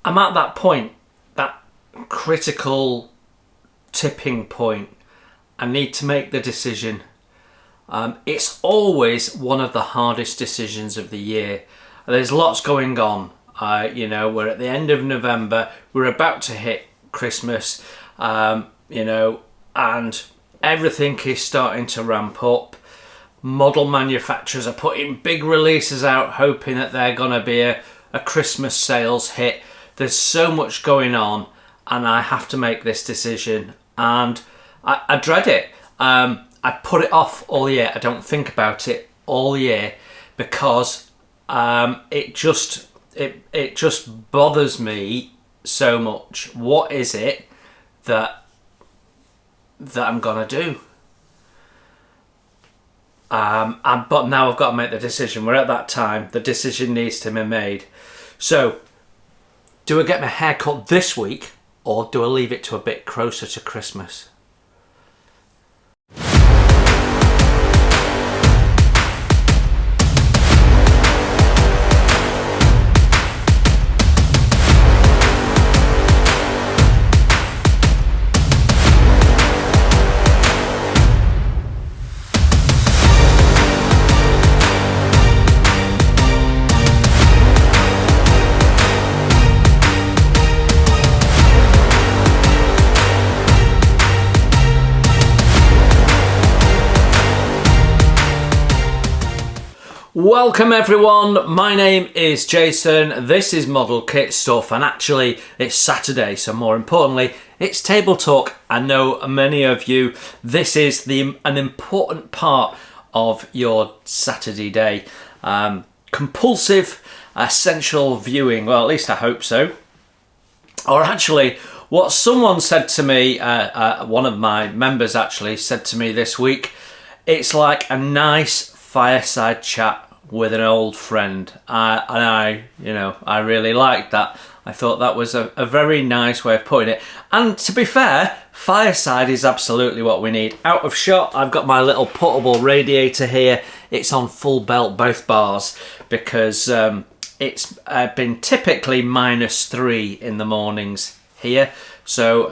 I'm at that point, that critical tipping point. I need to make the decision. It's always one of the hardest decisions of the year. There's lots going on. We're at the end of November. We're about to hit Christmas, and everything is starting to ramp up. Model manufacturers are putting big releases out, hoping that they're going to be a Christmas sales hit. There's so much going on, and I have to make this decision, and I dread it. I put it off all year. I don't think about it all year because it just bothers me so much. What is it that I'm gonna do? But now I've got to make the decision. We're at that time. The decision needs to be made. So, do I get my hair cut this week, or do I leave it to a bit closer to Christmas? Welcome everyone, my name is Jason, this is Model Kit Stuff, and actually it's Saturday, so more importantly it's Table Talk. I know many of you, this is an important part of your Saturday day. Compulsive, essential viewing, well at least I hope so. Or actually, what someone said to me, one of my members actually said to me this week, it's like a nice fireside chat with an old friend, and I really liked that. I thought that was a very nice way of putting it. And to be fair, fireside is absolutely what we need. Out of shot, I've got my little portable radiator here. It's on full belt, both bars, because it's been typically -3 in the mornings here. So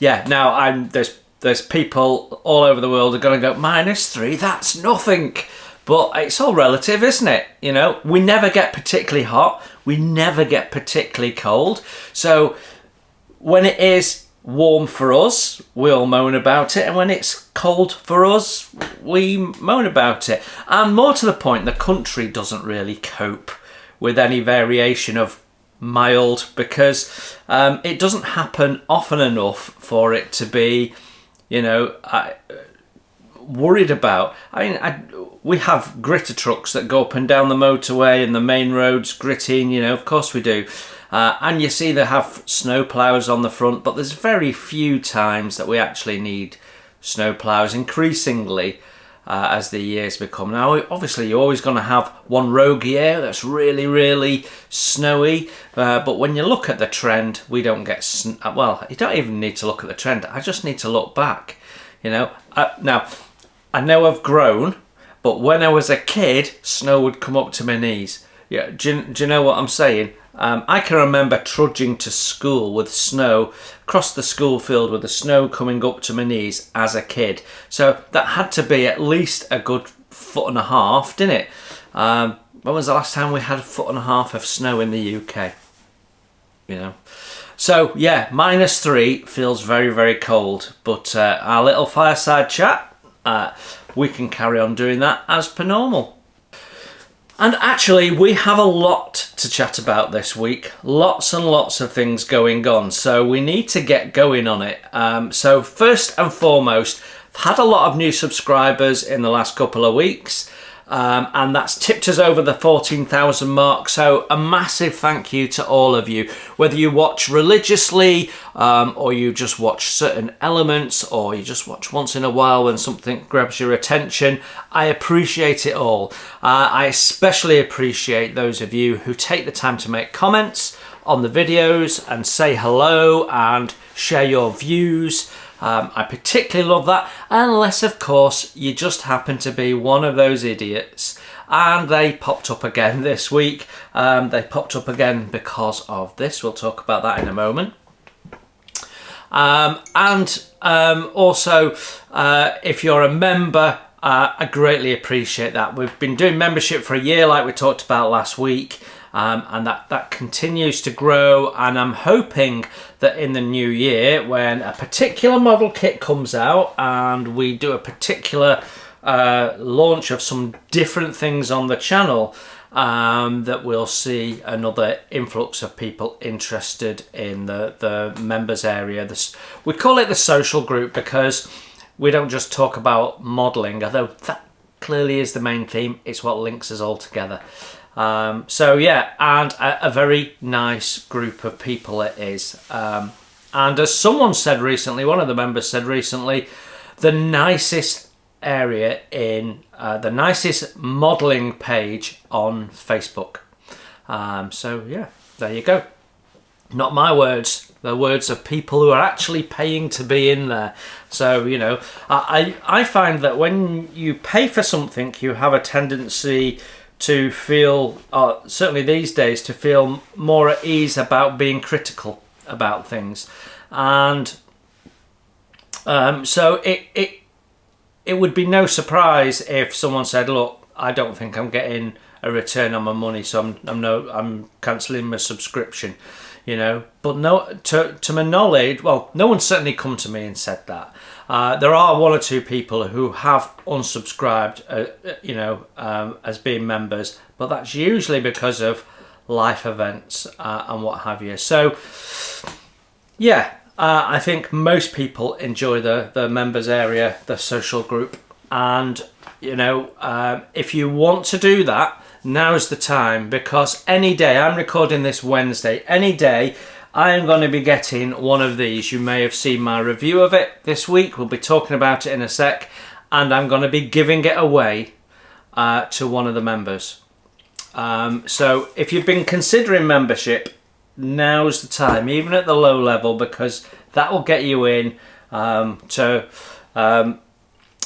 now there's people all over the world are going to go, -3, that's nothing. But it's all relative, isn't it? We never get particularly hot. We never get particularly cold. So when it is warm for us, we all moan about it. And when it's cold for us, we moan about it. And more to the point, the country doesn't really cope with any variation of mild, because it doesn't happen often enough for it to be, worried about. We have gritter trucks that go up and down the motorway and the main roads gritting, of course we do. And you see they have snow ploughs on the front, but there's very few times that we actually need snow ploughs, increasingly as the years become. Now, obviously you're always going to have one rogue year that's really, really snowy, but when you look at the trend, we don't get, well, you don't even need to look at the trend, I just need to look back, Now, I know I've grown, but when I was a kid, snow would come up to my knees. Yeah, do you know what I'm saying? I can remember trudging to school with snow, across the school field with the snow coming up to my knees as a kid. So that had to be at least a good 1.5 feet, didn't it? When was the last time we had 1.5 feet of snow in the UK? So yeah, -3 feels very, very cold, but our little fireside chat, we can carry on doing that as per normal. And actually, we have a lot to chat about this week. Lots and lots of things going on, so we need to get going on it. So first and foremost, I've had a lot of new subscribers in the last couple of weeks. And that's tipped us over the 14,000 mark. So a massive thank you to all of you, whether you watch religiously, or you just watch certain elements, or you just watch once in a while when something grabs your attention. I appreciate it all. I especially appreciate those of you who take the time to make comments on the videos and say hello and share your views. I particularly love that, unless of course you just happen to be one of those idiots and they popped up again this week. They popped up again because of this. We'll talk about that in a moment. Also, if you're a member, I greatly appreciate that. We've been doing membership for a year like we talked about last week, and that continues to grow, and I'm hoping that in the new year, when a particular model kit comes out and we do a particular launch of some different things on the channel, that we'll see another influx of people interested in the members area. We call it the social group because we don't just talk about modelling, although that clearly is the main theme. It's what links us all together. So yeah, and a very nice group of people it is. And as someone said recently, one of the members said recently, the nicest area in the nicest modelling page on Facebook. So yeah, there you go. Not my words, the words of people who are actually paying to be in there. So, you know, I find that when you pay for something, you have a tendency to feel, certainly these days, to feel more at ease about being critical about things. And so it would be no surprise if someone said, look, I don't think I'm getting a return on my money, so I'm cancelling my subscription, you know. But no, to my knowledge, well, no one's certainly come to me and said that. There are one or two people who have unsubscribed, you know, as being members, but that's usually because of life events and what have you. So yeah, I think most people enjoy the members area, the social group, and you know, if you want to do that, now's the time, because any day, I'm recording this Wednesday, any day I am going to be getting one of these. You may have seen my review of it this week. We'll be talking about it in a sec, and I'm going to be giving it away to one of the members. So if you've been considering membership, now's the time, even at the low level, because that will get you in to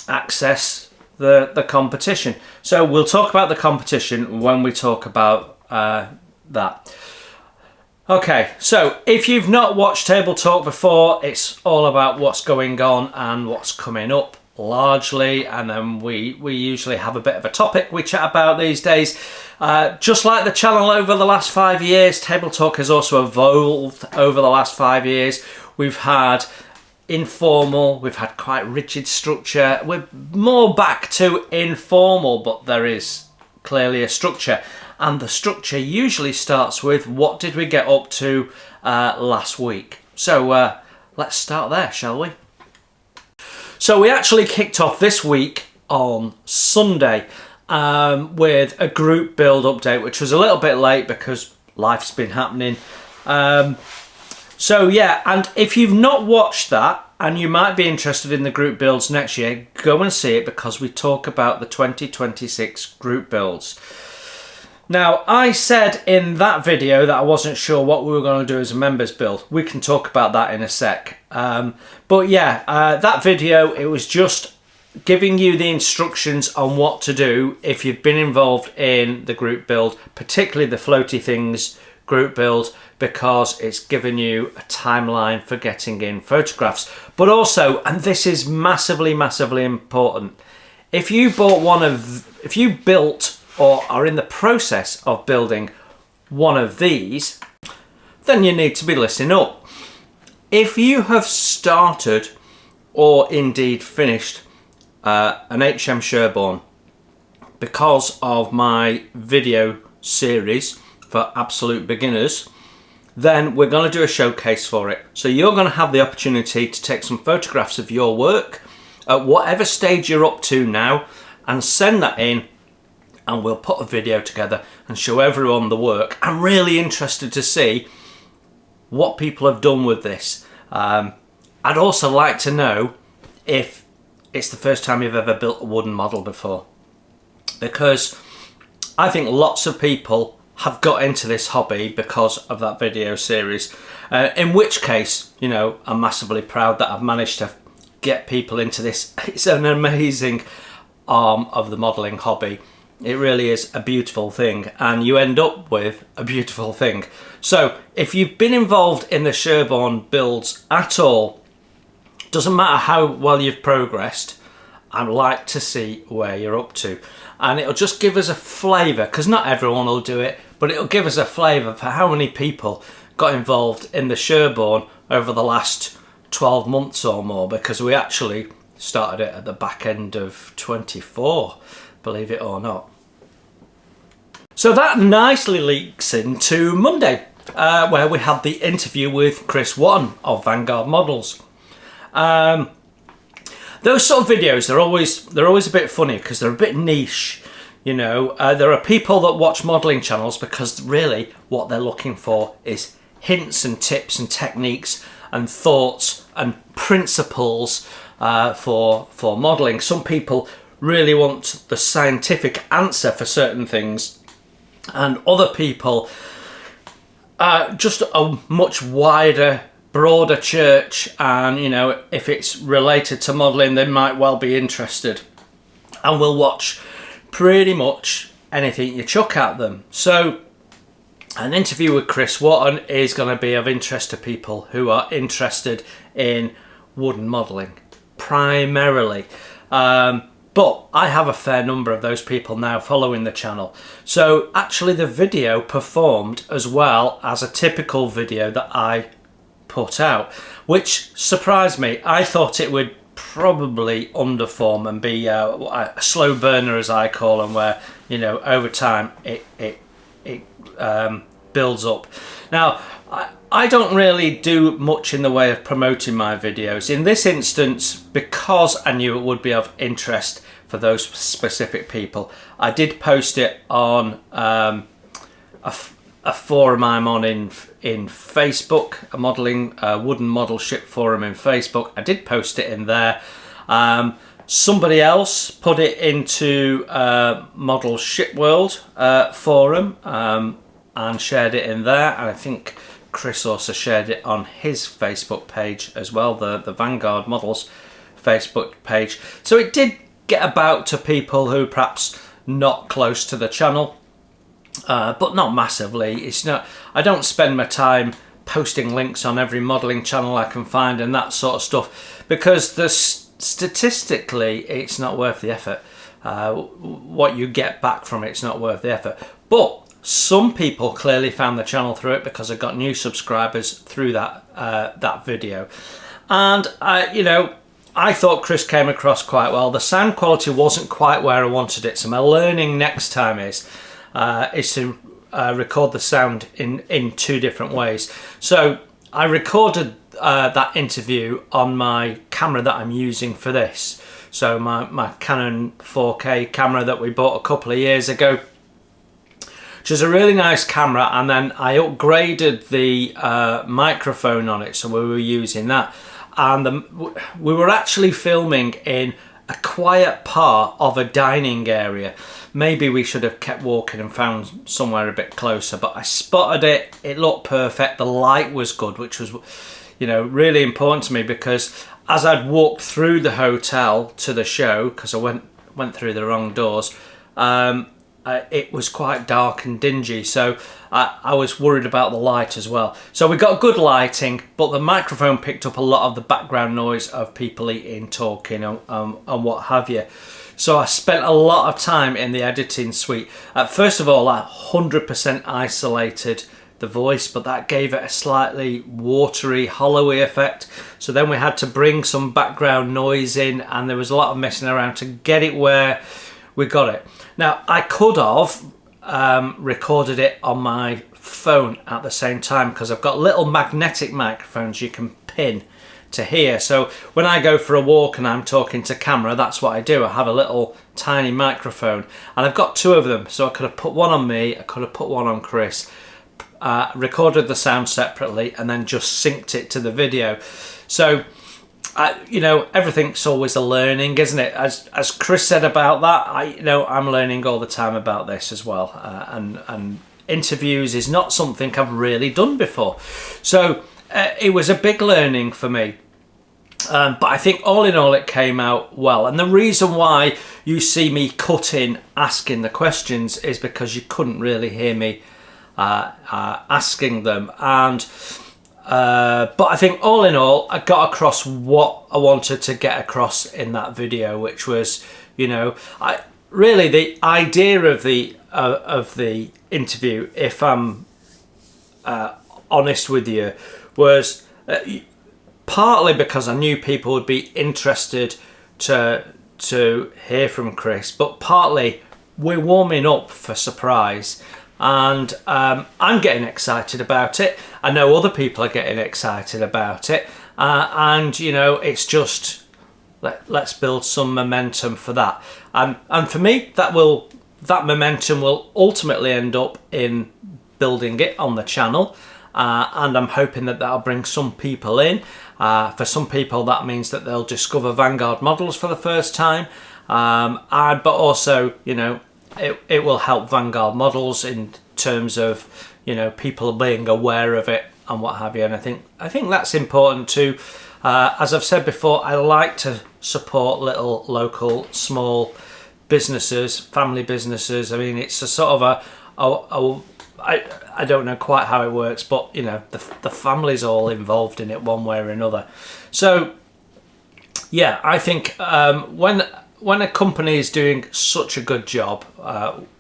access the competition. So we'll talk about the competition when we talk about that. Okay, so if you've not watched Table Talk before, it's all about what's going on and what's coming up largely, and then we usually have a bit of a topic we chat about these days. Just like the channel over the last 5 years, Table Talk has also evolved over the last 5 years. We've had informal, we've had quite rigid structure. We're more back to informal, but there is clearly a structure. And the structure usually starts with, what did we get up to last week? So let's start there, shall we? So we actually kicked off this week on Sunday with a group build update, which was a little bit late because life's been happening. So yeah, and if you've not watched that and you might be interested in the group builds next year, go and see it, because we talk about the 2026 group builds. Now, I said in that video that I wasn't sure what we were going to do as a members build. We can talk about that in a sec. But yeah, that video, it was just giving you the instructions on what to do if you've been involved in the group build, particularly the floaty things group build, because it's given you a timeline for getting in photographs. But also, and this is massively, massively important, if you built or are in the process of building one of these, then you need to be listening up. If you have started or indeed finished an HM Sherborne because of my video series for absolute beginners, then we're going to do a showcase for it. So you're going to have the opportunity to take some photographs of your work at whatever stage you're up to now and send that in, and we'll put a video together and show everyone the work. I'm really interested to see what people have done with this. I'd also like to know if it's the first time you've ever built a wooden model before, because I think lots of people have got into this hobby because of that video series, in which case, you know, I'm massively proud that I've managed to get people into this. It's an amazing arm of the modelling hobby. It really is a beautiful thing, and you end up with a beautiful thing. So if you've been involved in the Sherborne builds at all, doesn't matter how well you've progressed, I'd like to see where you're up to. And it'll just give us a flavour, because not everyone will do it, but it'll give us a flavour for how many people got involved in the Sherborne over the last 12 months or more, because we actually started it at the back end of 24, believe it or not. So that nicely leaks into Monday, where we had the interview with Chris Watton of Vanguard Models. Those sort of videos, they're always a bit funny because they're a bit niche. You know, there are people that watch modelling channels because really what they're looking for is hints and tips and techniques and thoughts and principles for modelling. Some people really want the scientific answer for certain things, and other people just a much wider, broader church, and you know, if it's related to modelling they might well be interested and will watch pretty much anything you chuck at them. So an interview with Chris Watton is going to be of interest to people who are interested in wooden modelling primarily, but I have a fair number of those people now following the channel. So actually the video performed as well as a typical video that I put out, which surprised me. I thought it would probably underform and be a slow burner, as I call them, where, you know, over time it builds up. Now I don't really do much in the way of promoting my videos in this instance, because I knew it would be of interest for those specific people. I did post it on a forum I'm on in Facebook, a modelling wooden model ship forum in Facebook. I did post it in there. Somebody else put it into Model Ship World forum and shared it in there, and I think Chris also shared it on his Facebook page as well, the Vanguard Models Facebook page. So it did get about to people who perhaps not close to the channel. But not massively. It's not. I don't spend my time posting links on every modelling channel I can find and that sort of stuff, because statistically it's not worth the effort. What you get back from it's not worth the effort. But some people clearly found the channel through it, because I got new subscribers through that video, and you know, I thought Chris came across quite well. The sound quality wasn't quite where I wanted it, so my learning next time is to record the sound in two different ways. So I recorded that interview on my camera that I'm using for this. So my Canon 4K camera that we bought a couple of years ago, which is a really nice camera, and then I upgraded the microphone on it, so we were using that. And we were actually filming in a quiet part of a dining area. Maybe we should have kept walking and found somewhere a bit closer, but I spotted it. It looked perfect. The light was good, which was, you know, really important to me, because as I'd walked through the hotel to the show, because I went through the wrong doors, it was quite dark and dingy, so I was worried about the light as well. So we got good lighting, but the microphone picked up a lot of the background noise of people eating, talking, and what have you. So I spent a lot of time in the editing suite. First of all, I 100% isolated the voice, but that gave it a slightly watery, hollowy effect. So then we had to bring some background noise in, and there was a lot of messing around to get it where we got it. Now, I could have recorded it on my phone at the same time, because I've got little magnetic microphones you can pin to here. So when I go for a walk and I'm talking to camera, that's what I do. I have a little tiny microphone, and I've got two of them. So I could have put one on me, I could have put one on Chris, recorded the sound separately, and then just synced it to the video. So you know, everything's always a learning, isn't it? As Chris said about that, I'm learning all the time about this as well, and interviews is not something I've really done before. So it was a big learning for me. But I think all in all it came out well. And the reason why you see me cut in asking the questions is because you couldn't really hear me asking them. And but I think all in all I got across what I wanted to get across in that video, which was, you know, really the idea of the interview, if I'm honest with you, was partly because I knew people would be interested to hear from Chris, but partly we're warming up for surprise, and I'm getting excited about it. I know other people are getting excited about it, and you know, it's just let's build some momentum for that. And for me, that momentum will ultimately end up in building it on the channel, and I'm hoping that that'll bring some people in. For some people that means that they'll discover Vanguard models for the first time, but also, you know, it will help Vanguard models in terms of, you know, people being aware of it and what have you. And I think that's important too. As I've said before, I like to support little local small businesses, family businesses. I mean, it's a sort of I don't know quite how it works, but you know, the family's all involved in it one way or another. So yeah, I think when a company is doing such a good job,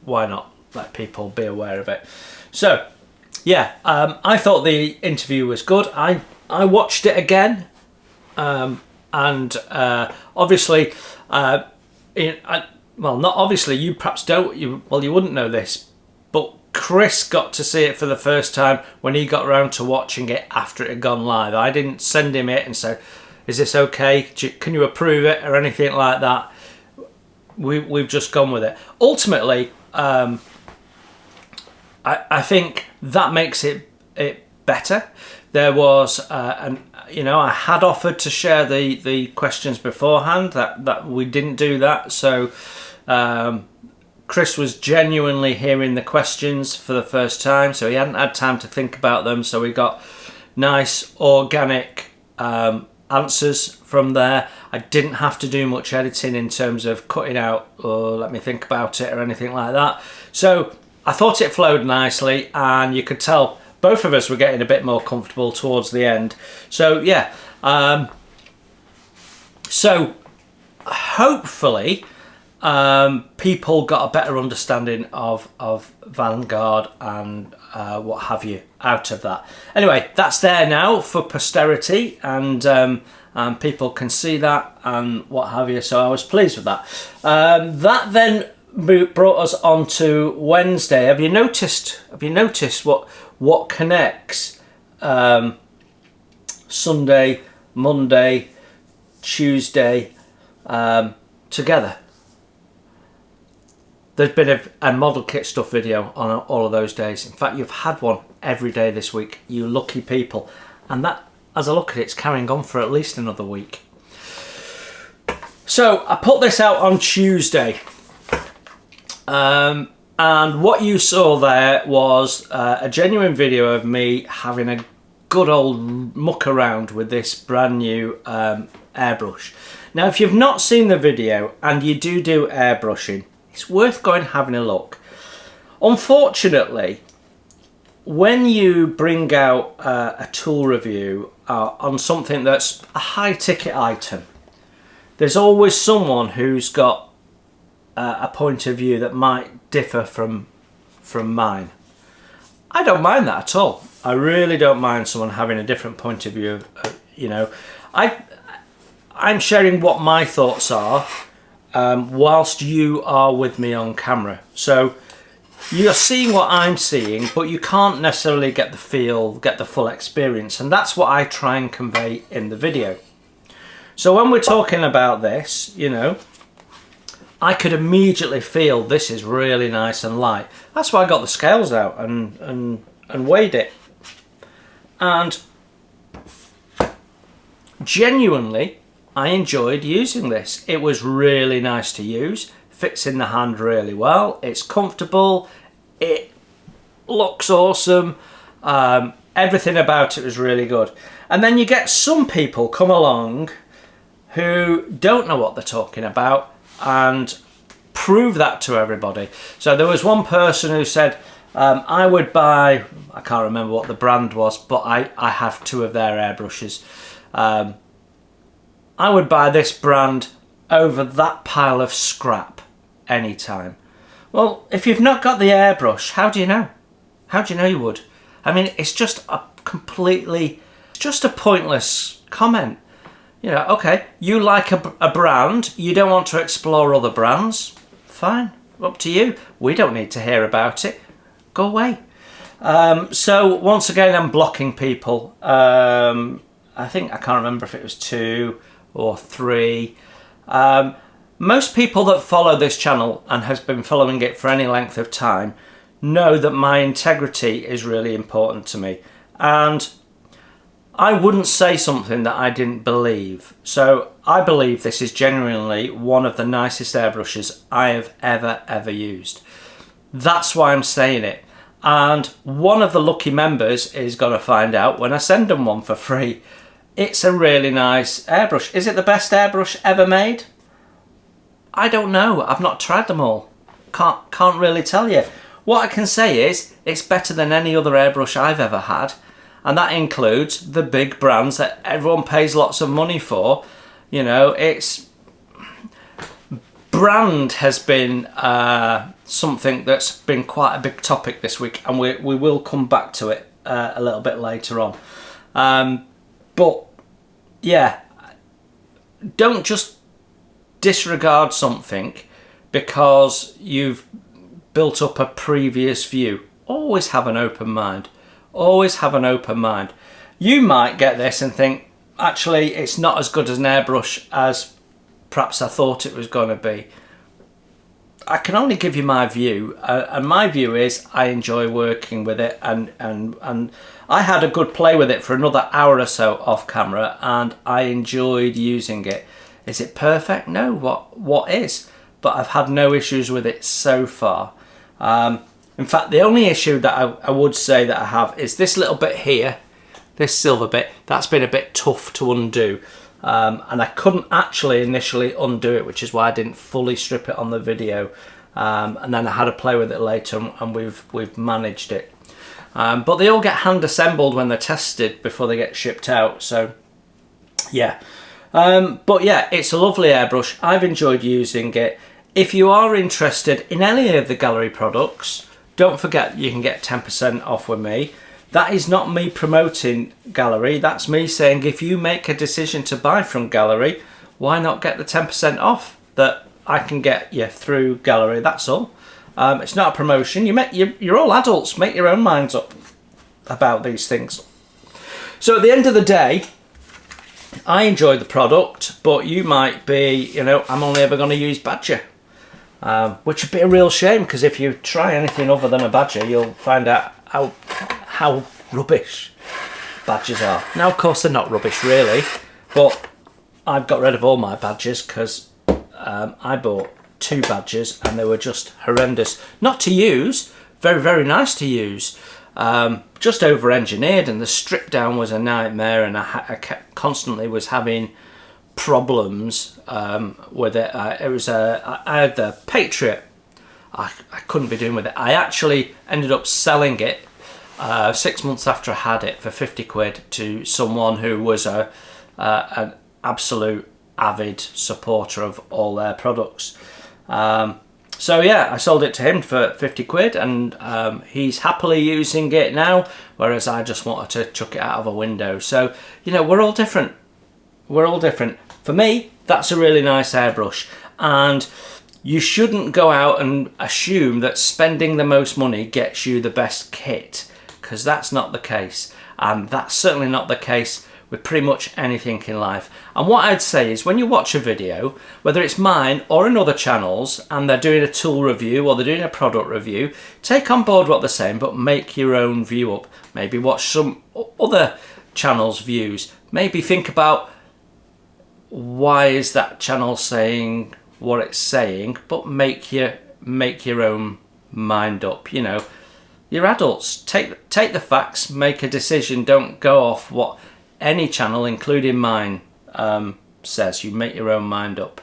why not let people be aware of it? So yeah, I thought the interview was good. I watched it again, and obviously, well, not obviously. You perhaps don't. You wouldn't know this, but Chris got to see it for the first time when he got around to watching it after it had gone live. I didn't send him it and say, "Is this okay? Can you approve it?" or anything like that. We've just gone with it. Ultimately, I think that makes it better. There was, you know, I had offered to share the questions beforehand. That we didn't do that. So Chris was genuinely hearing the questions for the first time, so he hadn't had time to think about them. So we got nice, organic answers from there. I didn't have to do much editing in terms of cutting out or let me think about it or anything like that. So I thought it flowed nicely, and you could tell both of us were getting a bit more comfortable towards the end. So yeah, so hopefully people got a better understanding of Vanguard and what have you out of that. Anyway, that's there now for posterity, and people can see that and what have you. So I was pleased with that. That then brought us on to Wednesday. Have you noticed what connects Sunday, Monday, Tuesday together? There's been a model kit stuff video on all of those days. In fact, you've had one every day this week, you lucky people. And that, as I look at it, it's carrying on for at least another week. So I put this out on Tuesday. And what you saw there was a genuine video of me having a good old muck around with this brand new airbrush. Now, if you've not seen the video and you do airbrushing, it's worth going and having a look. Unfortunately, when you bring out a tool review on something that's a high ticket item, there's always someone who's got a point of view that might differ from mine. I don't mind that at all. I really don't mind someone having a different point of view. You know, I'm sharing what my thoughts are whilst you are with me on camera. So you're seeing what I'm seeing, but you can't necessarily get the full experience, and that's what I try and convey in the video. So when we're talking about this, you know, I could immediately feel this is really nice and light. That's why I got the scales out and weighed it. And genuinely, I enjoyed using this. It was really nice to use, fits in the hand really well, it's comfortable, it looks awesome. Everything about it was really good. And then you get some people come along who don't know what they're talking about and prove that to everybody. So there was one person who said, I would buy, I can't remember what the brand was, but I have 2 of their airbrushes. I would buy this brand over that pile of scrap anytime. Well, if you've not got the airbrush, how do you know? How do you know you would? I mean, it's just a pointless comment. You know, okay, you like a brand, you don't want to explore other brands, fine, up to you. We don't need to hear about it. Go away. So once again, I'm blocking people. I can't remember if it was 2 or 3. Most people that follow this channel and has been following it for any length of time know that my integrity is really important to me, and I wouldn't say something that I didn't believe. So I believe this is genuinely one of the nicest airbrushes I have ever used. That's why I'm saying it. And one of the lucky members is going to find out when I send them one for free. It's a really nice airbrush. Is it the best airbrush ever made? I don't know. I've not tried them all. Can't really tell you. What I can say is it's better than any other airbrush I've ever had. And that includes the big brands that everyone pays lots of money for. You know, it's... Brand has been something that's been quite a big topic this week, and we will come back to it a little bit later on. But yeah, don't just disregard something because you've built up a previous view. Always have an open mind. Always have an open mind. You might get this and think, actually, it's not as good as an airbrush as perhaps I thought it was going to be. I can only give you my view, and my view is I enjoy working with it, and I had a good play with it for another hour or so off camera, and I enjoyed using it. Is it perfect? No. What is? But I've had no issues with it so far. In fact, the only issue that I would say that I have is this little bit here, this silver bit. That's been a bit tough to undo. And I couldn't actually initially undo it, which is why I didn't fully strip it on the video. And then I had to play with it later, and we've managed it. But they all get hand assembled when they're tested before they get shipped out. So yeah, but yeah, it's a lovely airbrush. I've enjoyed using it. If you are interested in any of the Gaahleri products, don't forget you can get 10% off with me. That is not me promoting Gaahleri. That's me saying if you make a decision to buy from Gaahleri, why not get the 10% off that I can get you through Gaahleri? That's all. It's not a promotion. You're all adults. Make your own minds up about these things. So at the end of the day, I enjoy the product, but you might be, you know, I'm only ever going to use Badger. Which would be a real shame, because if you try anything other than a Badger, you'll find out how rubbish Badgers are. Now, of course, they're not rubbish, really, but I've got rid of all my Badgers because I bought 2 Badgers and they were just horrendous. Not to use, very, very nice to use. Just over-engineered, and the strip down was a nightmare, and I constantly was having problems with it. I had the Patriot. I couldn't be doing with it. I actually ended up selling it 6 months after I had it for 50 quid to someone who was an absolute avid supporter of all their products. So yeah, I sold it to him for 50 quid, and he's happily using it now, whereas I just wanted to chuck it out of a window. So, you know, we're all different. We're all different. For me, that's a really nice airbrush, and you shouldn't go out and assume that spending the most money gets you the best kit, because that's not the case, and that's certainly not the case with pretty much anything in life. And what I'd say is, when you watch a video, whether it's mine or in other channels, and they're doing a tool review or they're doing a product review, take on board what they're saying, but make your own view up. Maybe watch some other channels' views. Maybe think about, why is that channel saying what it's saying, but make your own mind up. You know, you're adults. Take the facts, make a decision. Don't go off what any channel, including mine, says. You make your own mind up.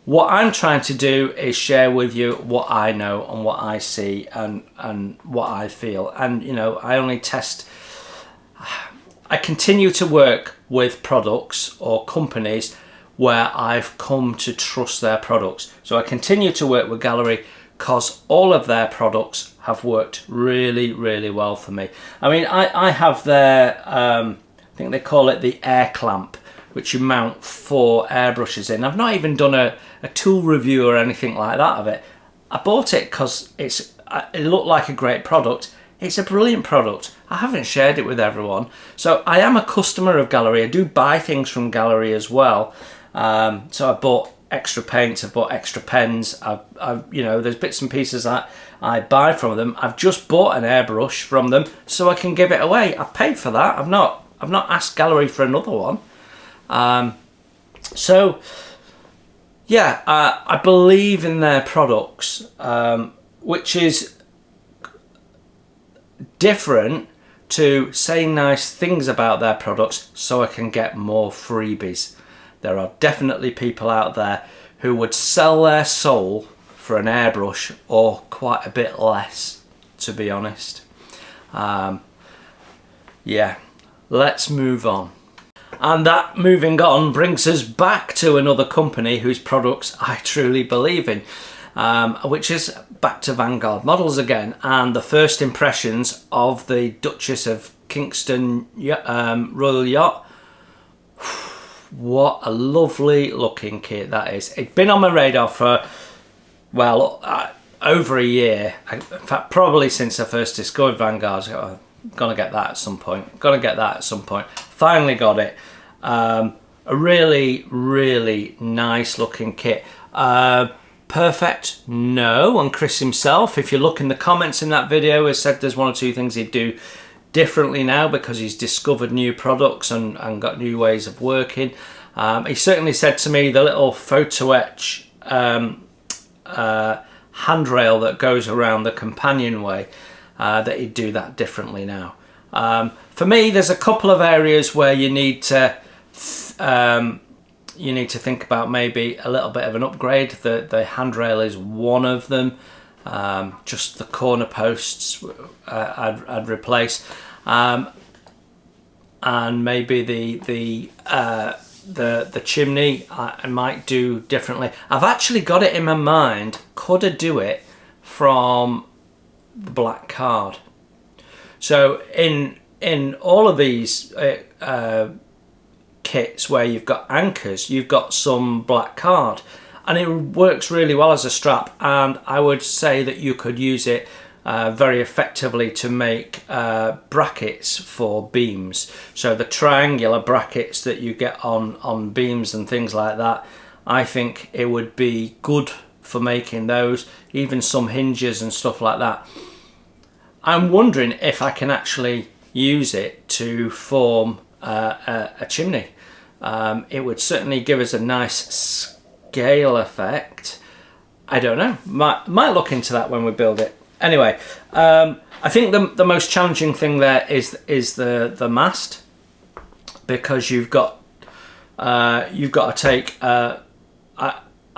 What I'm trying to do is share with you what I know and what I see and what I feel. And you know, I continue to work with products or companies where I've come to trust their products. So I continue to work with Gaahleri because all of their products have worked really, really well for me. I mean, I have their, I think they call it the air clamp, which you mount 4 airbrushes in. I've not even done a tool review or anything like that of it. I bought it because it looked like a great product. It's a brilliant product. I haven't shared it with everyone. So I am a customer of Gaahleri. I do buy things from Gaahleri as well. So I bought extra paints, I've bought extra pens. You know, there's bits and pieces that I buy from them. I've just bought an airbrush from them so I can give it away. I've paid for that. I've not asked Gaahleri for another one. So yeah, I believe in their products, which is different to saying nice things about their products so I can get more freebies. There are definitely people out there who would sell their soul for an airbrush or quite a bit less, to be honest. Yeah, let's move on. And that moving on brings us back to another company whose products I truly believe in, which is back to Vanguard Models again, and the first impressions of the Duchess of Kingston Royal Yacht. What a lovely looking kit that is. It's been on my radar for, well, over a year. In fact, probably since I first discovered Vanguard. I'm gonna get that at some point. Finally got it. A really, really nice looking kit. Perfect? No. And Chris himself, if you look in the comments in that video, has said there's 1 or 2 things he'd do differently now because he's discovered new products and got new ways of working. He certainly said to me the little photo etch handrail that goes around the companionway, that he'd do that differently now. For me, there's a couple of areas where you need to think about maybe a little bit of an upgrade. The handrail is one of them. Just the corner posts I'd replace, and maybe the chimney I might do differently. I've actually got it in my mind. Could I do it from the black card? So in all of these kits where you've got anchors, you've got some black card. And it works really well as a strap, and I would say that you could use it very effectively to make brackets for beams. So the triangular brackets that you get on beams and things like that, I think it would be good for making those, even some hinges and stuff like that. I'm wondering if I can actually use it to form a chimney. It would certainly give us a nice scale effect. I don't know, might look into that when we build it. Anyway, I think the most challenging thing there is the mast, because you've got to take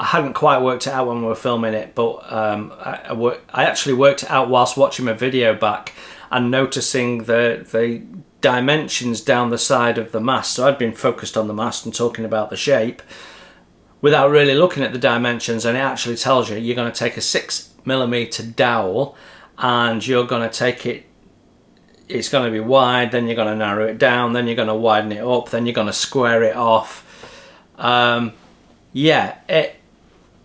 I hadn't quite worked it out when we were filming it, but I actually worked it out whilst watching my video back and noticing the dimensions down the side of the mast. So I'd been focused on the mast and talking about the shape without really looking at the dimensions, and it actually tells you you're going to take a 6mm dowel and you're going to take it, it's going to be wide, then you're going to narrow it down, then you're going to widen it up, then you're going to square it off. Yeah,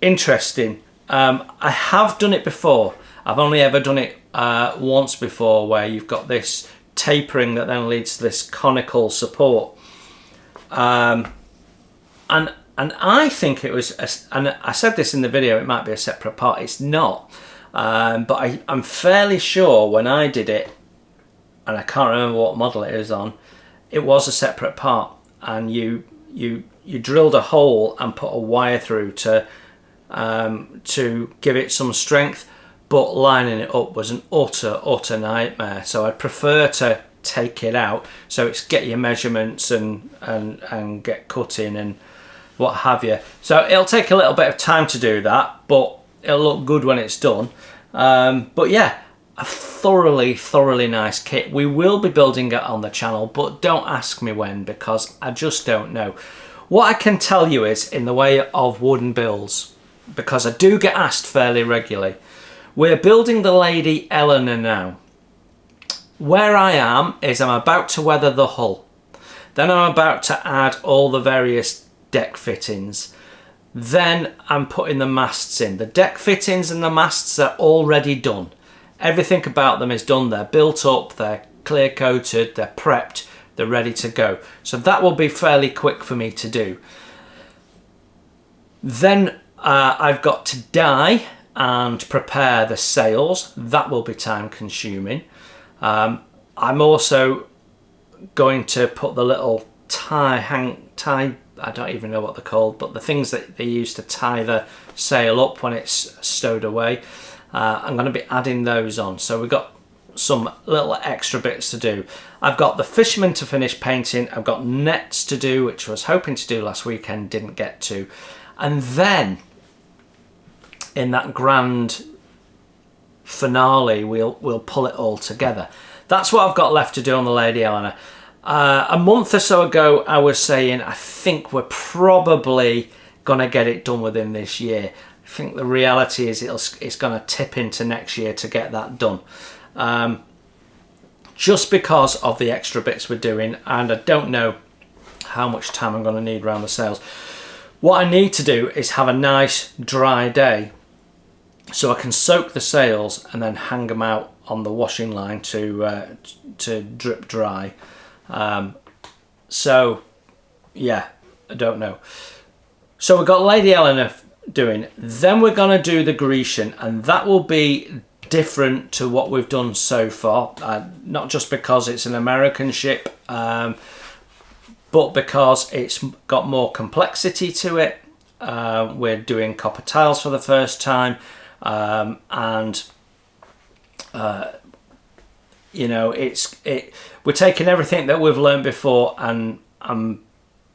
interesting. I have done it before. I've only ever done it once before, where you've got this tapering that then leads to this conical support. And I think it was, and I said this in the video, it might be a separate part. It's not. But I'm fairly sure when I did it, and I can't remember what model it is on, it was a separate part, and you drilled a hole and put a wire through to give it some strength. but lining it up was an utter nightmare. So I prefer to take it out, so it's get your measurements and get cutting and what have you. So it'll take a little bit of time to do that, but it'll look good when it's done. But yeah, a thoroughly nice kit. We will be building it on the channel, but don't ask me when, because I just don't know. What I can tell you is, in the way of wooden builds, because I do get asked fairly regularly, we're building the Lady Eleanor now. Where I am is I'm about to weather the hull. Then I'm about to add all the various deck fittings. Then I'm putting the masts in. The deck fittings and the masts are already done. Everything about them is done. They're built up, they're clear coated, they're prepped, they're ready to go. So that will be fairly quick for me to do. Then I've got to dye and prepare the sails. That will be time consuming. I'm also going to put the little tie, I don't even know what they're called, but the things that they use to tie the sail up when it's stowed away. I'm going to be adding those on. So we've got some little extra bits to do. I've got the fisherman to finish painting. I've got nets to do, which I was hoping to do last weekend, didn't get to. And then in that grand finale, we'll pull it all together. That's what I've got left to do on the Lady Eleanor. A month or so ago, I was saying I think we're probably going to get it done within this year. I think the reality is it's going to tip into next year to get that done. Just because of the extra bits we're doing, and I don't know how much time I'm going to need around the sails. What I need to do is have a nice dry day so I can soak the sails and then hang them out on the washing line to drip dry. So yeah, I don't know. So we've got Lady Eleanor doing, then we're going to do the Grecian, and that will be different to what we've done so far, not just because it's an American ship, but because it's got more complexity to it. We're doing copper tiles for the first time, and you know, we're taking everything that we've learned before and I'm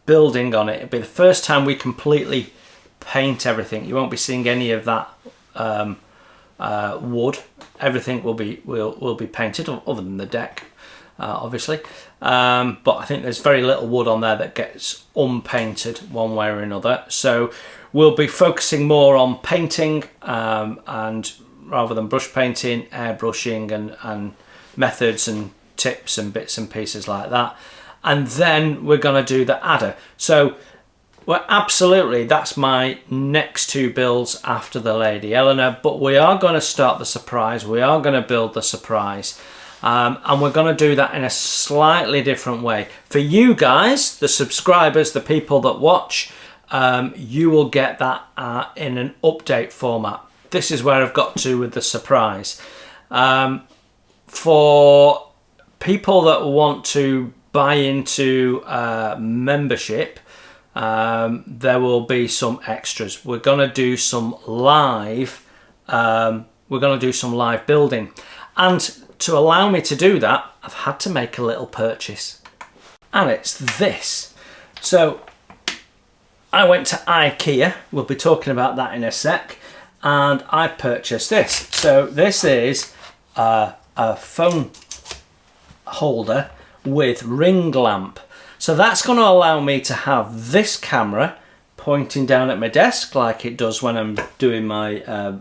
building on it. It'll be the first time we completely paint everything. You won't be seeing any of that wood. Everything will be painted, other than the deck, obviously. But I think there's very little wood on there that gets unpainted one way or another. So we'll be focusing more on painting, and rather than brush painting, airbrushing and methods and tips and bits and pieces like that. And then we're going to do the adder. So well, absolutely, that's my next two builds after the Lady Eleanor, but we are going to start the surprise. We are going to build the surprise, and we're going to do that in a slightly different way. For you guys, the subscribers, the people that watch, you will get that in an update format. This is where I've got to with the surprise. For people that want to buy into membership, there will be some extras. We're going to do some live. Building, and to allow me to do that, I've had to make a little purchase, and it's this. So I went to IKEA. We'll be talking about that in a sec, and I purchased this. So this is a phone holder with ring lamp. So that's going to allow me to have this camera pointing down at my desk like it does when I'm doing my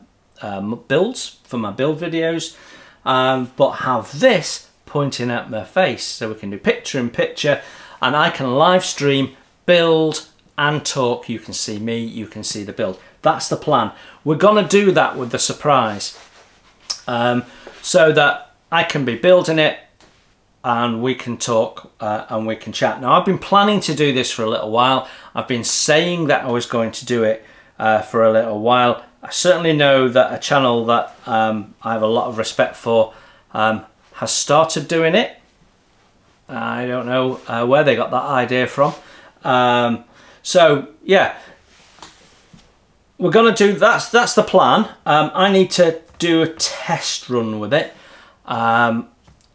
builds for my build videos, but have this pointing at my face, so we can do picture in picture, and I can live stream, build and talk. You can see me, you can see the build. That's the plan. We're going to do that with the surprise, so that I can be building it and we can talk and we can chat. Now, I've been planning to do this for a little while. I've been saying that I was going to do it for a little while. I certainly know that a channel that I have a lot of respect for has started doing it. I don't know where they got that idea from. So yeah, we're going to do that's the plan. I need to do a test run with it.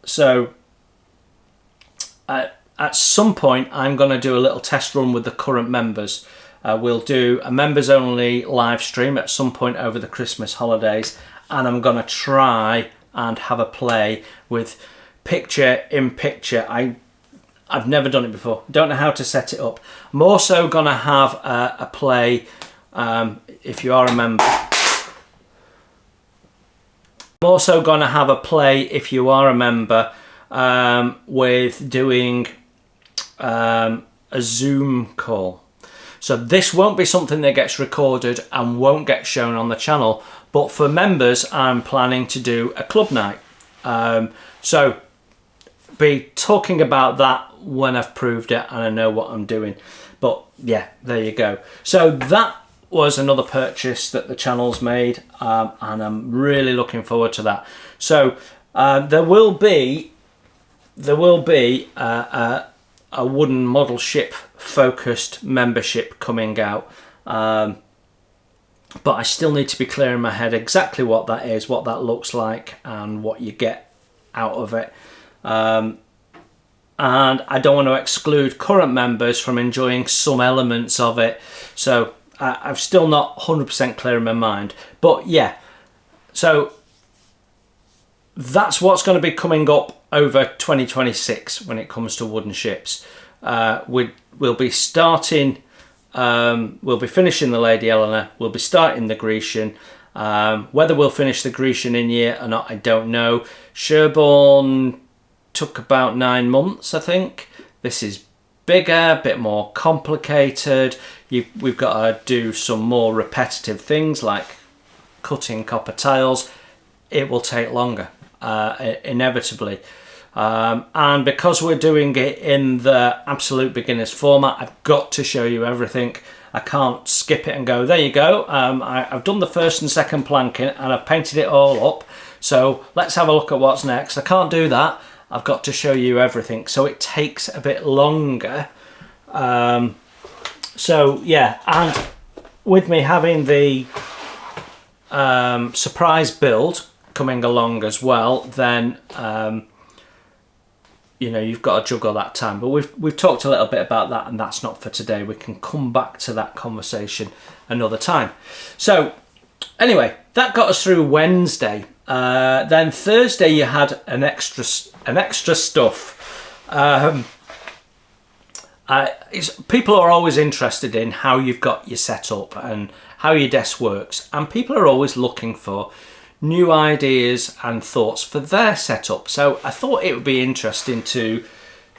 So at some point I'm going to do a little test run with the current members. We'll do a members only live stream at some point over the Christmas holidays, and I'm going to try and have a play with picture in picture. I've never done it before, don't know how to set it up. I'm also going to have a play, if you are a member. I'm also going to have a play, if you are a member, with doing a Zoom call. So this won't be something that gets recorded and won't get shown on the channel, but for members I'm planning to do a club night. So be talking about that when I've proved it and I know what I'm doing. But yeah, there you go. So that was another purchase that the channel's made, and I'm really looking forward to that. So there will be a wooden model ship focused membership coming out, but I still need to be clear in my head exactly what that is, what that looks like, and what you get out of it. And I don't want to exclude current members from enjoying some elements of it, so I'm still not 100% clear in my mind. But yeah, so that's what's going to be coming up over 2026 when it comes to wooden ships. We'll be starting, we'll be finishing the Lady Eleanor, we'll be starting the Grecian. Whether we'll finish the Grecian in year or not, I don't know. Sherborne took about 9 months, I think. This is bigger, a bit more complicated. We've got to do some more repetitive things like cutting copper tiles. It will take longer, inevitably. And because we're doing it in the absolute beginners format, I've got to show you everything. I can't skip it and go, there you go. I've done the first and second planking and I've painted it all up. So let's have a look at what's next. I can't do that. I've got to show you everything. So it takes a bit longer. So yeah, and with me having the surprise build coming along as well, then you know, you've got to juggle that time. But we've talked a little bit about that, and that's not for today. We can come back to that conversation another time. So anyway, that got us through Wednesday. Then Thursday you had an extra stuff. People are always interested in how you've got your setup and how your desk works, and people are always looking for new ideas and thoughts for their setup. So I thought it would be interesting to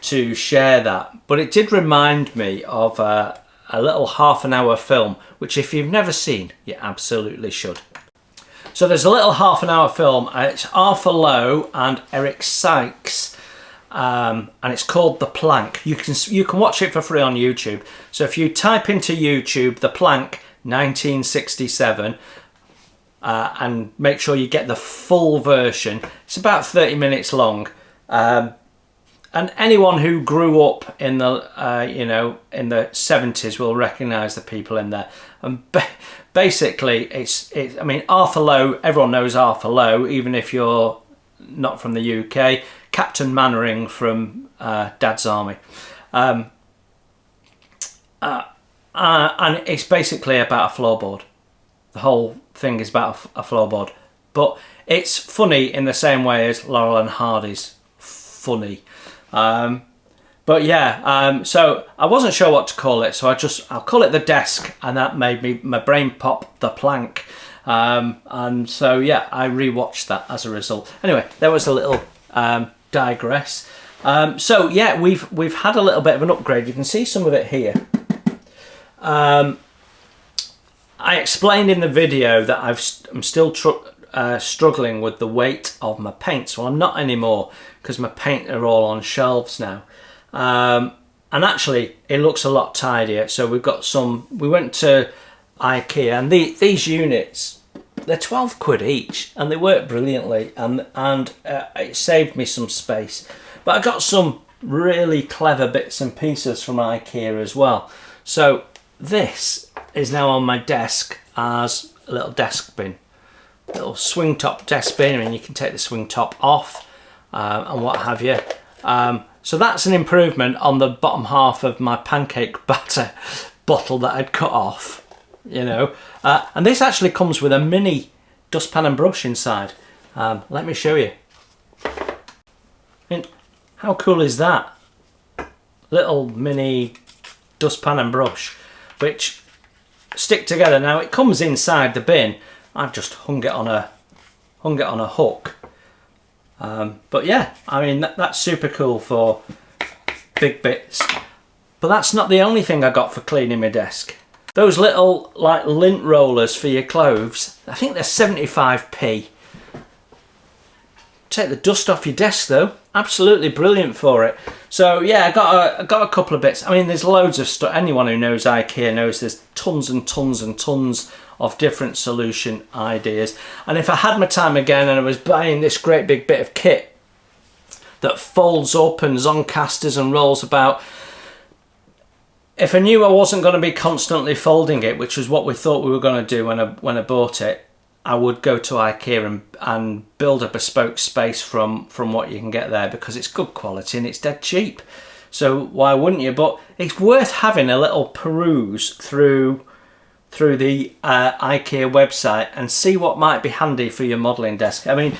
share that. But it did remind me of a little half-an-hour film, which if you've never seen, you absolutely should. So there's a little half-an-hour film, and it's Arthur Lowe and Eric Sykes, and it's called The Plank. You can watch it for free on YouTube. So if you type into YouTube The Plank 1967, and make sure you get the full version. It's about 30 minutes long, and anyone who grew up in the in the 70s will recognise the people in there. And basically, I mean, Arthur Lowe. Everyone knows Arthur Lowe, even if you're not from the UK. Captain Mannering from Dad's Army, and it's basically about a floorboard. The whole thing is about a floorboard, but it's funny in the same way as Laurel and Hardy's funny. But yeah, so I wasn't sure what to call it, so I'll call it The Desk, and that made my brain pop The Plank. And so yeah, I rewatched that as a result. Anyway, there was a little digress. So yeah, we've had a little bit of an upgrade. You can see some of it here. I explained in the video that I'm still struggling with the weight of my paints. Well, I'm not anymore because my paint are all on shelves now. And actually, it looks a lot tidier. So we went to IKEA, and these units, they're 12 quid each, and they work brilliantly, and it saved me some space. But I got some really clever bits and pieces from IKEA as well. So this is now on my desk as a little desk bin. little swing top desk bin, and you can take the swing top off and what have you. So that's an improvement on the bottom half of my pancake batter bottle that I'd cut off, you know. And this actually comes with a mini dustpan and brush inside. Let me show you. And how cool is that? Little mini dustpan and brush, which stick together. Now it comes inside the bin. I've just hung it on a hook. But yeah, I mean that's super cool for big bits. But that's not the only thing I got for cleaning my desk. Those little like lint rollers for your clothes, I think they're 75p. Take the dust off your desk though. Absolutely brilliant for it. So yeah, I got a couple of bits. I mean, there's loads of stuff. Anyone who knows IKEA knows there's tons and tons and tons of different solution ideas. And if I had my time again and I was buying this great big bit of kit that folds up and is on casters and rolls about, if I knew I wasn't going to be constantly folding it, which was what we thought we were going to do when I bought it, I would go to IKEA and build a bespoke space from what you can get there, because it's good quality and it's dead cheap. So why wouldn't you? But it's worth having a little peruse through the IKEA website and see what might be handy for your modelling desk. I mean,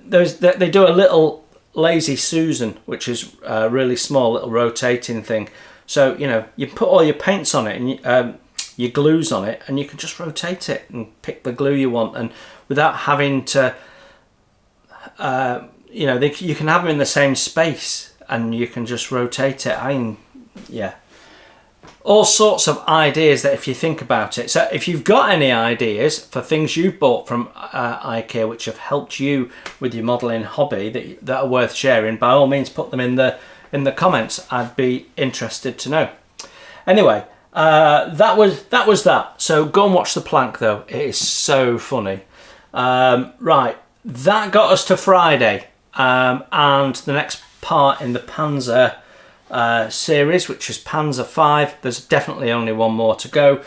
they do a little Lazy Susan, which is a really small little rotating thing. So, you know, you put all your paints on it and your glues on it, and you can just rotate it and pick the glue you want, and without having to, you know, you can have them in the same space and you can just rotate it. I mean, yeah, all sorts of ideas that if you think about it. So if you've got any ideas for things you've bought from IKEA which have helped you with your modelling hobby that are worth sharing, by all means put them in the comments. I'd be interested to know. Anyway, that was that. So go and watch the plank though. It is so funny. Right, that got us to Friday, and the next part in the Panzer series, which is Panzer 5. There's definitely only one more to go.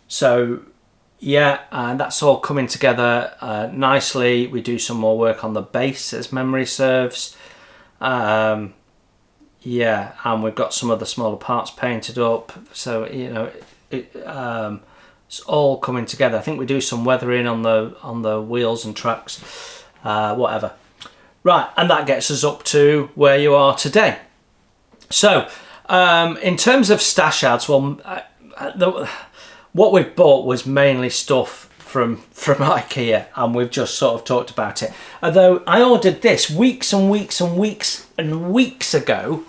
So yeah, and that's all coming together nicely. We do some more work on the base as memory serves. Yeah, and we've got some of the smaller parts painted up. So, you know, it's all coming together. I think we do some weathering on the wheels and tracks, whatever. Right, and that gets us up to where you are today. So, in terms of stash ads, well, what we've bought was mainly stuff from IKEA, and we've just sort of talked about it. Although I ordered this weeks and weeks and weeks and weeks ago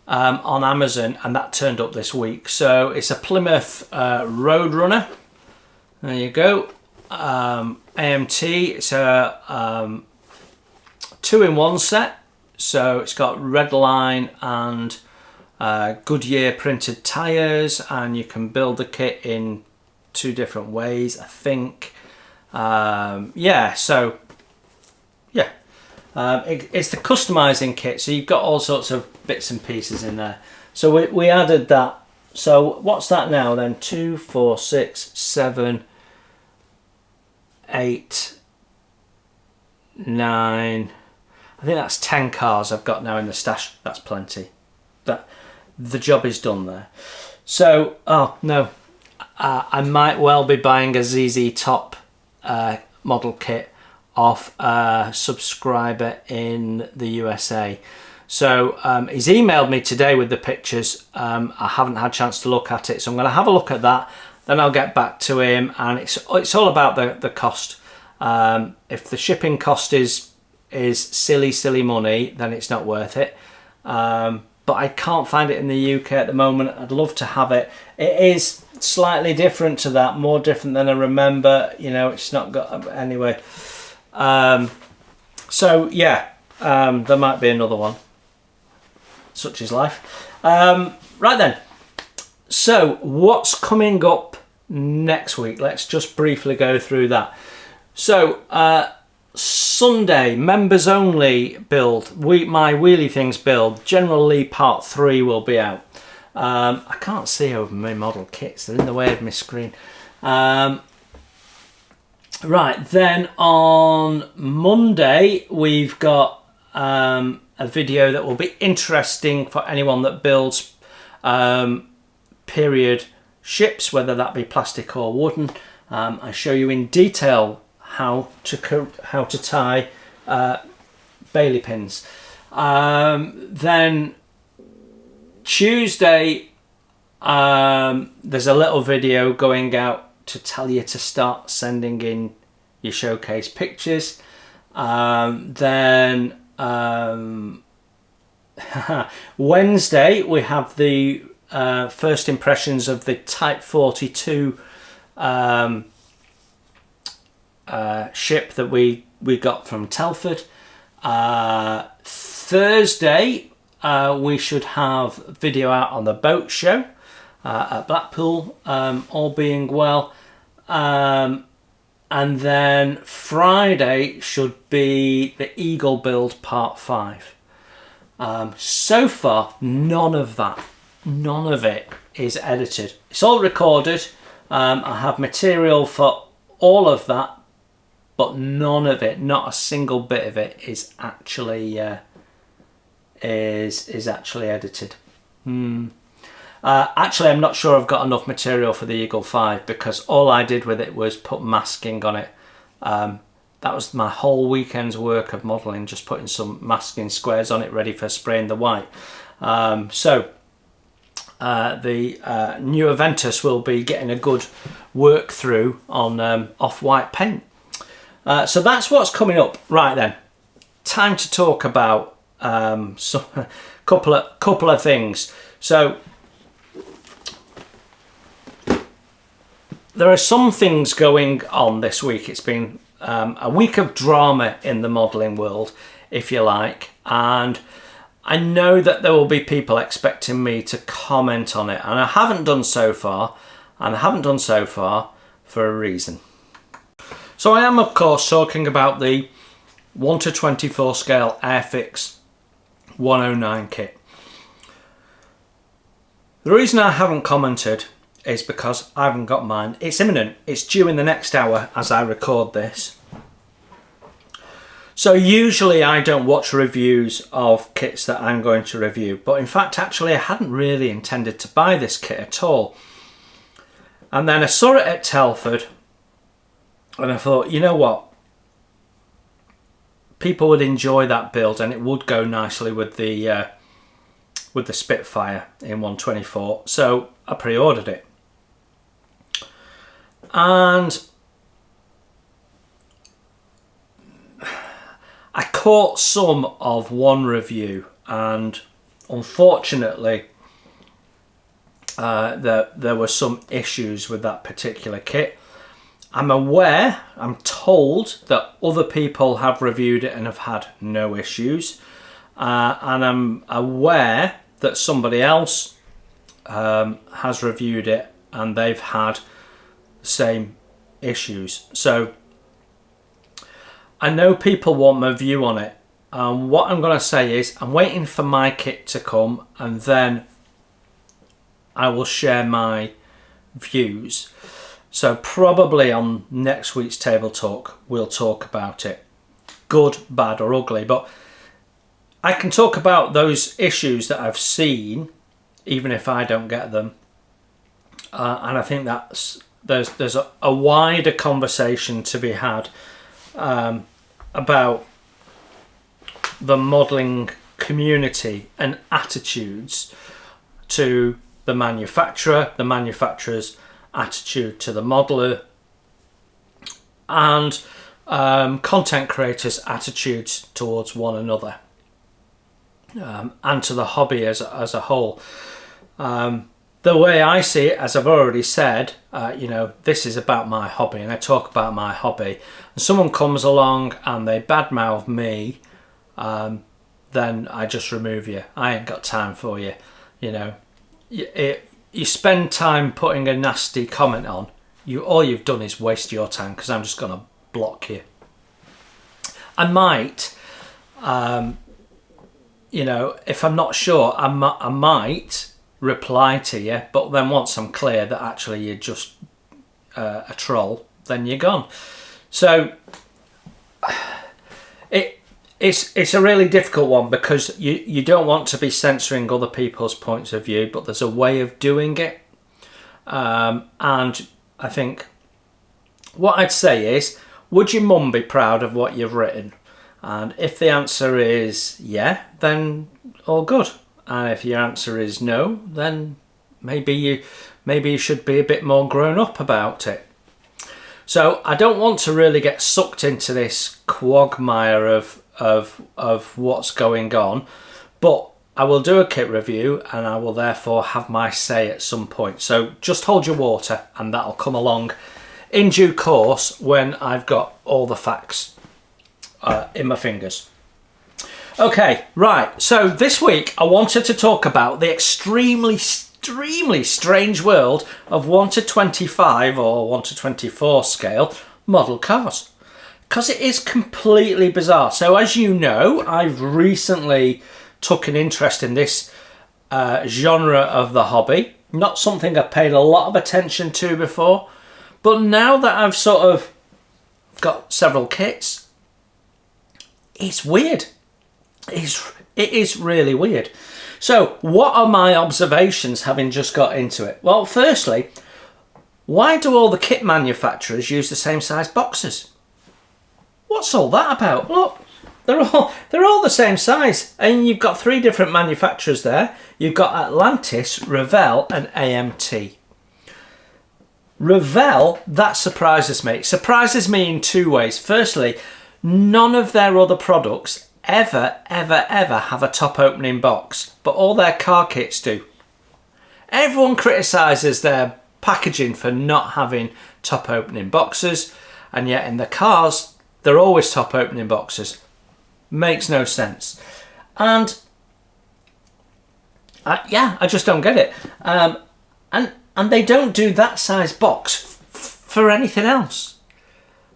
on Amazon, and that turned up this week. So it's a Plymouth Roadrunner. There you go. AMT. It's a 2-in-1 set. So it's got red line and Goodyear printed tyres, and you can build the kit in 2 different ways, I think. Yeah, so yeah, it's the customizing kit, so you've got all sorts of bits and pieces in there. So we added that. So what's that now then? 2, 4, 6, 7, 8, 9. I think that's 10 cars I've got now in the stash. That's plenty. The job is done there. So, oh no, I might well be buying a ZZ Top model kit off a subscriber in the USA. So he's emailed me today with the pictures. I haven't had a chance to look at it, so I'm going to have a look at that. Then I'll get back to him, and it's all about the cost. If the shipping cost is silly money, then it's not worth it. But I can't find it in the UK at the moment. I'd love to have it. It is slightly different to that, more different than I remember. You know, it's not got anyway. So yeah, there might be another one. Such is life. Right then. So what's coming up next week? Let's just briefly go through that. So Sunday, members only build, my Wheelie Things build, General Lee Part 3 will be out. I can't see over my model kits, they're in the way of my screen. Right, then on Monday we've got a video that will be interesting for anyone that builds period ships, whether that be plastic or wooden. I show you in detail how to tie Bailey pins. Then Tuesday there's a little video going out to tell you to start sending in your showcase pictures. Then Wednesday we have the first impressions of the Type 42 ship that we got from Telford. Thursday we should have video out on the boat show at Blackpool, all being well. And then Friday should be the Eagle build part 5. So far none of it is edited. It's all recorded. I have material for all of that, but none of it, not a single bit of it, is actually actually edited. Actually, I'm not sure I've got enough material for the Eagle 5 because all I did with it was put masking on it. That was my whole weekend's work of modelling, just putting some masking squares on it ready for spraying the white. The new Aventus will be getting a good work through on off-white paint. So that's what's coming up. Right then, time to talk about some couple of things. So there are some things going on this week. It's been a week of drama in the modelling world, if you like, and I know that there will be people expecting me to comment on it, and I haven't done so far, for a reason. So I am, of course, talking about the 1:24 scale Airfix 109 kit. The reason I haven't commented is because I haven't got mine. It's imminent. It's due in the next hour as I record this. So usually I don't watch reviews of kits that I'm going to review, but in fact actually I hadn't really intended to buy this kit at all. And then I saw it at Telford and I thought, you know what, people would enjoy that build and it would go nicely with the Spitfire in 124, so I pre-ordered it. And I caught some of one review, and unfortunately there were some issues with that particular kit. I'm told that other people have reviewed it and have had no issues, and I'm aware that somebody else has reviewed it and they've had the same issues. So I know people want my view on it. What I'm going to say is I'm waiting for my kit to come and then I will share my views. So probably on next week's Table Talk we'll talk about it, good, bad or ugly, but I can talk about those issues that I've seen even if I don't get them, and I think there's a wider conversation to be had about the modelling community and attitudes to the manufacturer, the manufacturer's attitude to the modeler, and content creators' attitudes towards one another, and to the hobby as a whole. The way I see it, as I've already said, this is about my hobby and I talk about my hobby, and someone comes along and they badmouth me, then I just remove you. I ain't got time for you. You spend time putting a nasty comment on, all you've done is waste your time, because I'm just going to block you. I might, if I'm not sure, I might reply to you, but then once I'm clear that actually you're just a troll, then you're gone. So it's a really difficult one because you don't want to be censoring other people's points of view, but there's a way of doing it. And I think what I'd say is, would your mum be proud of what you've written? And if the answer is yeah, then all good. And if your answer is no, then maybe you should be a bit more grown up about it. So I don't want to really get sucked into this quagmire of what's going on, but I will do a kit review and I will therefore have my say at some point. So just hold your water and that'll come along in due course when I've got all the facts in my fingers. Okay, right, so this week I wanted to talk about the extremely strange world of 1 to 25 or 1 to 24 scale model cars, because it is completely bizarre. So as you know, I've recently took an interest in this genre of the hobby. Not something I've paid a lot of attention to before, but now that I've sort of got several kits, it's weird. It is really weird. So what are my observations having just got into it? Well, firstly, why do all the kit manufacturers use the same size boxes? What's all that about? Look, they're all the same size, and you've got 3 different manufacturers there. You've got Atlantis, Revell and AMT. Revell, that surprises me. It surprises me in 2 ways. Firstly, none of their other products ever have a top opening box, but all their car kits do. Everyone criticises their packaging for not having top opening boxes, and yet in the cars they're always top opening boxes. Makes no sense. And I just don't get it. And they don't do that size box for anything else.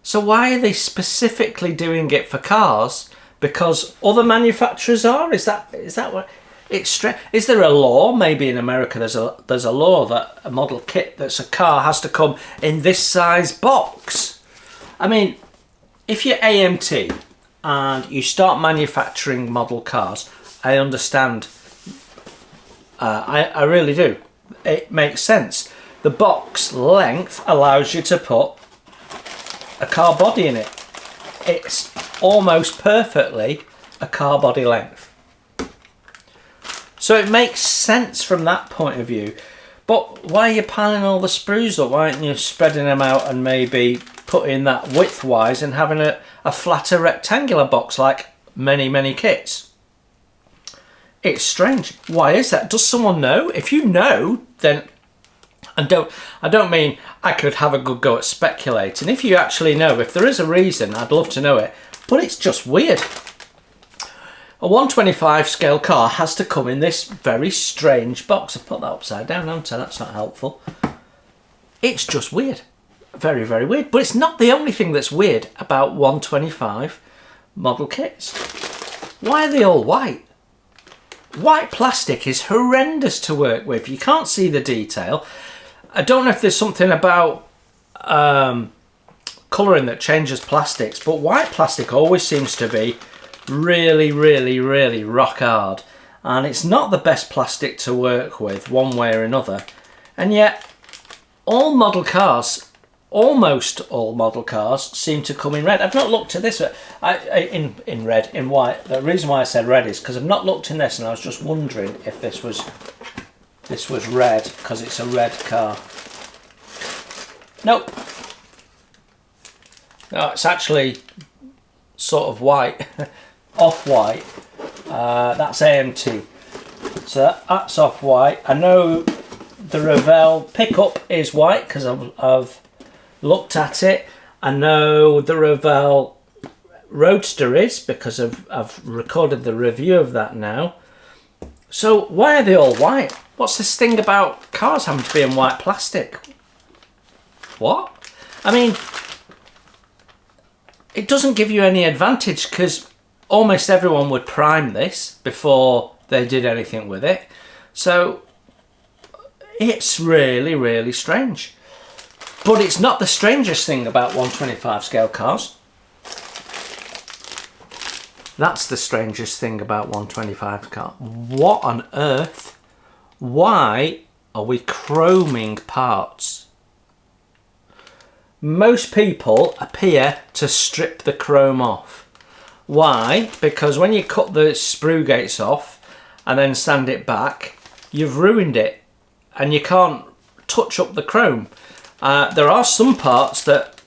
So why are they specifically doing it for cars? Because other manufacturers are? Is that what it's is there a law? Maybe in America there's a law that a model kit that's a car has to come in this size box. I mean, if you're AMT and you start manufacturing model cars, I understand. I really do. It makes sense. The box length allows you to put a car body in it. It's almost perfectly a car body length. So it makes sense from that point of view. But why are you piling all the sprues up? Why aren't you spreading them out and maybe putting that width-wise and having a flatter rectangular box like many kits? It's strange. Why is that? Does someone know? If you know, then I don't mean I could have a good go at speculating. If you actually know, if there is a reason, I'd love to know it. But it's just weird. A 125 scale car has to come in this very strange box. I've put that upside down, haven't I? That's not helpful. It's just weird. Very weird. But it's not the only thing that's weird about 125 model kits. Why are they all white? White plastic is horrendous to work with. You can't see the detail. I don't know if there's something about colouring that changes plastics, but white plastic always seems to be really rock hard, and it's not the best plastic to work with one way or another. And yet all model cars, almost all model cars, seem to come in red. I've not looked at this in white. The reason why I said red is because I've not looked in this, and I was just wondering if this was red because it's a red car. Nope. No, it's actually sort of white. Off-white. That's AMT. So that's off-white. I know the Revell pickup is white because I've looked at it. I know the Revell Roadster is because I've recorded the review of that now. So why are they all white? What's this thing about cars having to be in white plastic? What? I mean, it doesn't give you any advantage because almost everyone would prime this before they did anything with it. So it's really strange. But it's not the strangest thing about 125 scale cars. That's the strangest thing about 125 car. What on earth? Why are we chroming parts? Most people appear to strip the chrome off. Why? Because when you cut the sprue gates off and then sand it back, you've ruined it and you can't touch up the chrome. There are some parts that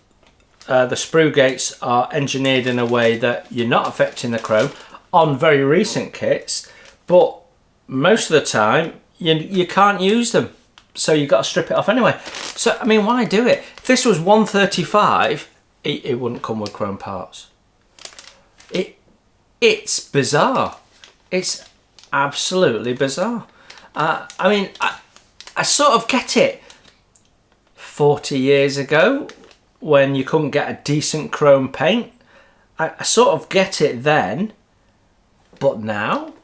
the sprue gates are engineered in a way that you're not affecting the chrome on very recent kits, but most of the time you can't use them, so you've got to strip it off anyway. So I mean, why do it? If this was 135, it wouldn't come with chrome parts. It's bizarre. It's absolutely bizarre. I mean, I sort of get it. 40 years ago, when you couldn't get a decent chrome paint, I sort of get it then. But now,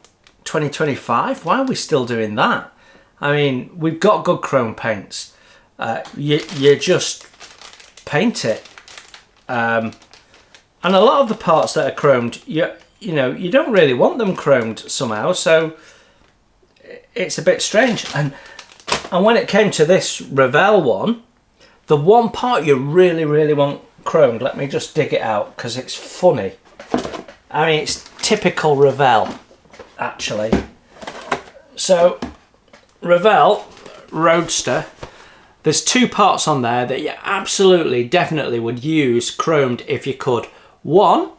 2025, why are we still doing that? I mean, we've got good chrome paints. You just paint it. And a lot of the parts that are chromed, you know, you don't really want them chromed somehow, so it's a bit strange. And when it came to this Revell one, the one part you really, really want chromed, let me just dig it out because it's funny. I mean, it's typical Revell, actually. So, Revell Roadster, there's two parts on there that you absolutely, definitely would use chromed if you could. One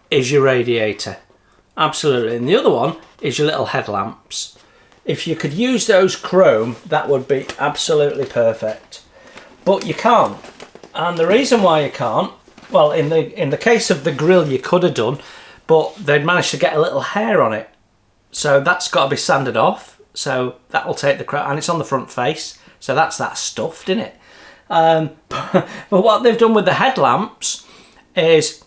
is your radiator, absolutely, and the other one is your little headlamps. If you could use those chrome, that would be absolutely perfect. But you can't, and the reason why you can't, well, in the case of the grill you could have done, but they'd managed to get a little hair on it, so that's got to be sanded off, so that'll take the chrome, and it's on the front face, so that's that stuffed, isn't it? But what they've done with the headlamps is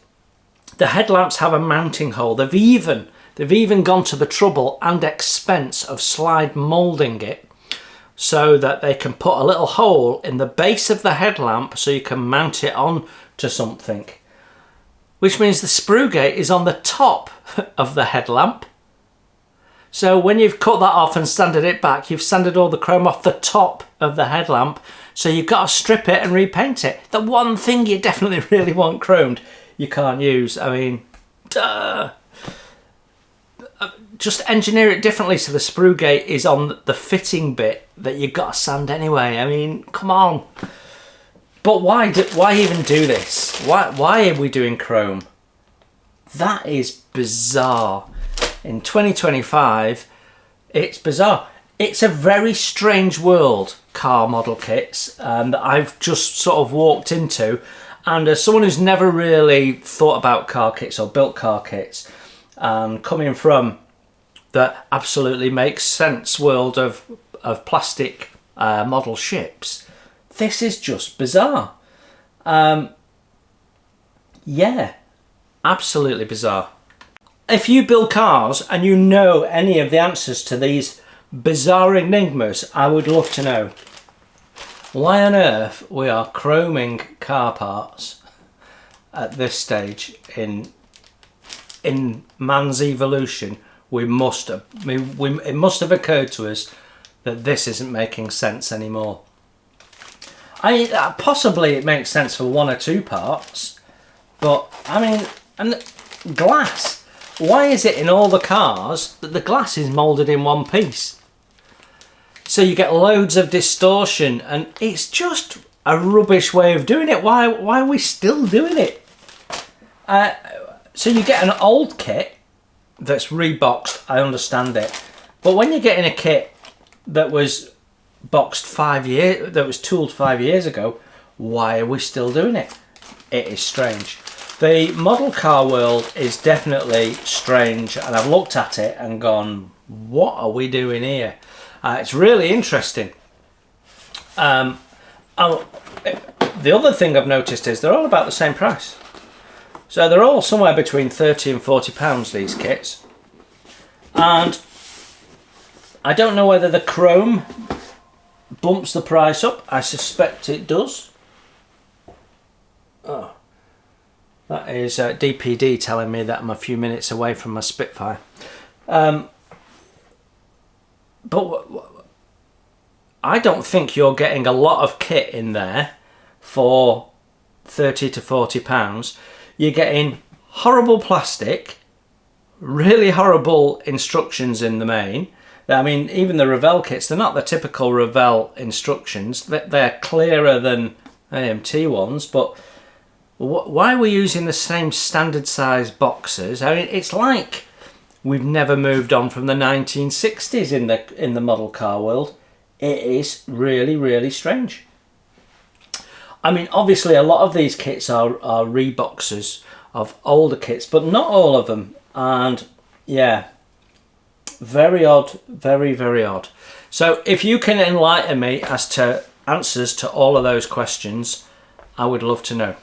the headlamps have a mounting hole. They've even gone to the trouble and expense of slide moulding it so that they can put a little hole in the base of the headlamp so you can mount it on to something. Which means the sprue gate is on the top of the headlamp. So when you've cut that off and sanded it back, you've sanded all the chrome off the top of the headlamp. So you've got to strip it and repaint it. The one thing you definitely really want chromed, you can't use. I mean, duh. Just engineer it differently so the sprue gate is on the fitting bit that you've got to sand anyway. I mean, come on. But why even do this? Why are we doing chrome? That is bizarre. In 2025, it's bizarre. It's a very strange world, car model kits, that I've just sort of walked into. And as someone who's never really thought about car kits or built car kits, coming from the absolutely makes sense world of plastic model ships, this is just bizarre. Yeah, absolutely bizarre. If you build cars and you know any of the answers to these bizarre enigmas, I would love to know. Why on earth we are chroming car parts at this stage in man's evolution? It must have occurred to us that this isn't making sense anymore. Possibly it makes sense for one or two parts, but I mean, and glass. Why is it in all the cars that the glass is moulded in one piece? So you get loads of distortion, and it's just a rubbish way of doing it. Why are we still doing it? So you get an old kit that's reboxed, I understand it. But when you're getting a kit that was that was tooled 5 years ago, why are we still doing it? It is strange. The model car world is definitely strange, and I've looked at it and gone, what are we doing here? It's really interesting. The other thing I've noticed is they're all about the same price. So they're all somewhere between £30 and £40, these kits. And I don't know whether the chrome bumps the price up. I suspect it does. Oh, that is DPD telling me that I'm a few minutes away from my Spitfire. But I don't think you're getting a lot of kit in there for £30 to £40. You're getting horrible plastic, really horrible instructions in the main. I mean, even the Revell kits, they're not the typical Revell instructions. They're clearer than AMT ones, but why are we using the same standard size boxes? I mean, it's like we've never moved on from the 1960s in the model car world. It is really, really strange. I mean, obviously a lot of these kits are reboxes of older kits, but not all of them. And yeah, very odd, very, very odd. So if you can enlighten me as to answers to all of those questions, I would love to know.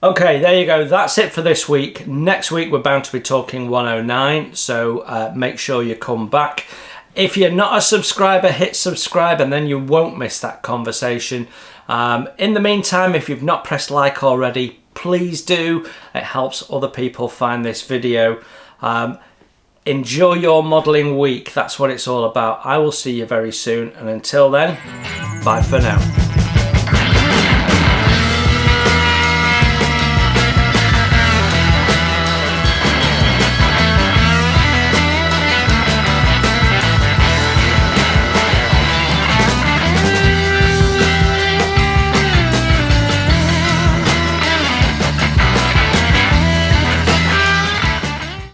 Okay, there you go. That's it for this week. Next week, we're bound to be talking 109, so make sure you come back. If you're not a subscriber, hit subscribe and then you won't miss that conversation. In the meantime, if you've not pressed like already, please do. It helps other people find this video. Enjoy your modelling week. That's what it's all about. I will see you very soon. And until then, bye for now.